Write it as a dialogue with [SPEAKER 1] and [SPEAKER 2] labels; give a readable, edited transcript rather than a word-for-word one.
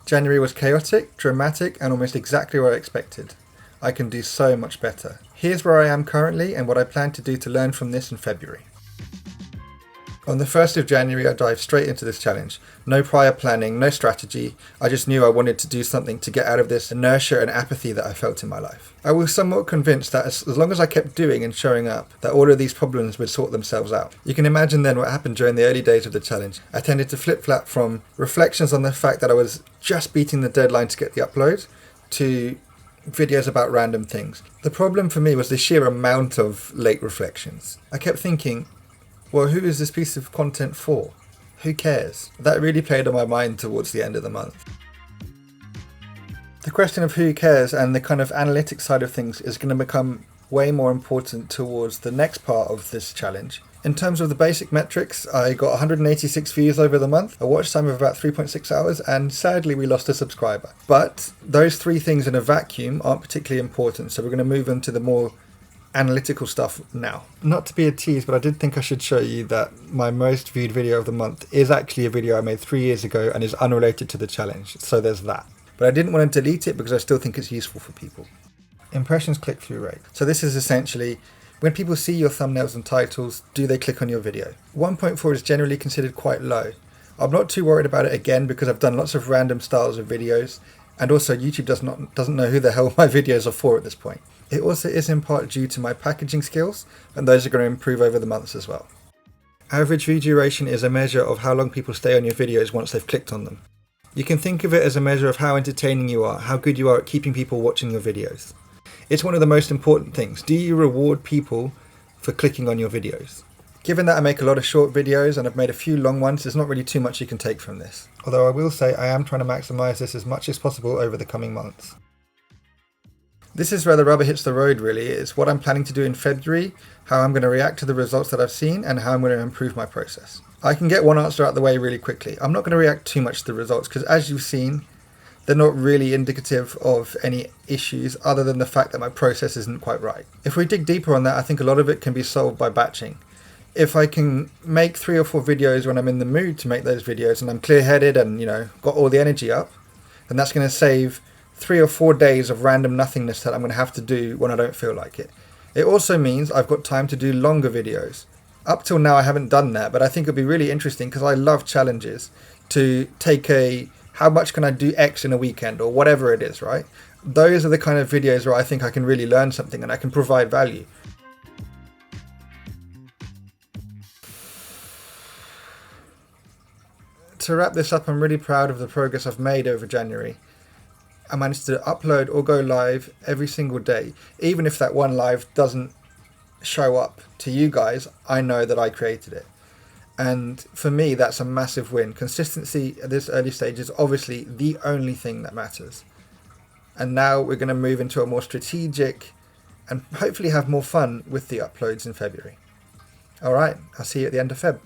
[SPEAKER 1] January was chaotic, dramatic, and almost exactly what I expected. I can do so much better. Here's where I am currently and what I plan to do to learn from this in February. On the 1st of January, I dived straight into this challenge. No prior planning, no strategy. I just knew I wanted to do something to get out of this inertia and apathy that I felt in my life. I was somewhat convinced that as long as I kept doing and showing up, that all of these problems would sort themselves out. You can imagine then what happened during the early days of the challenge. I tended to flip-flap from reflections on the fact that I was just beating the deadline to get the upload to videos about random things. The problem for me was the sheer amount of late reflections. I kept thinking, well, who is this piece of content for? Who cares? That really played on my mind towards the end of the month. The question of who cares and the kind of analytic side of things is going to become way more important towards the next part of this challenge. In terms of the basic metrics, I got 186 views over the month, a watch time of about 3.6 hours, and sadly we lost a subscriber. But those three things in a vacuum aren't particularly important, so we're going to move into the more analytical stuff now. Not to be a tease, but I did think I should show you that my most viewed video of the month is actually a video I made 3 years ago and is unrelated to the challenge, so there's that. But I didn't want to delete it because I still think it's useful for people. Impressions click-through rate. So this is essentially when people see your thumbnails and titles, do they click on your video? 1.4 is generally considered quite low. I'm not too worried about it again because I've done lots of random styles of videos, and also YouTube doesn't know who the hell my videos are for at this point. It also is in part due to my packaging skills, and those are going to improve over the months as well. Average view duration is a measure of how long people stay on your videos once they've clicked on them. You can think of it as a measure of how entertaining you are, how good you are at keeping people watching your videos. It's one of the most important things. Do you reward people for clicking on your videos? Given that I make a lot of short videos and I've made a few long ones, there's not really too much you can take from this. Although I will say I am trying to maximise this as much as possible over the coming months. This is where the rubber hits the road really. It's what I'm planning to do in February, how I'm going to react to the results that I've seen, and how I'm going to improve my process. I can get one answer out of the way really quickly. I'm not going to react too much to the results because, as you've seen, they're not really indicative of any issues other than the fact that my process isn't quite right. If we dig deeper on that, I think a lot of it can be solved by batching. If I can make 3 or 4 videos when I'm in the mood to make those videos and I'm clear-headed and, got all the energy up, then that's going to save 3 or 4 days of random nothingness that I'm going to have to do when I don't feel like it. It also means I've got time to do longer videos. Up till now I haven't done that, but I think it'd be really interesting because I love challenges to take how much can I do X in a weekend or whatever it is, right? Those are the kind of videos where I think I can really learn something and I can provide value. To wrap this up, I'm really proud of the progress I've made over January. I managed to upload or go live every single day. Even if that one live doesn't show up to you guys, I know that I created it. And for me, that's a massive win. Consistency at this early stage is obviously the only thing that matters. And now we're going to move into a more strategic and hopefully have more fun with the uploads in February. All right, I'll see you at the end of Feb.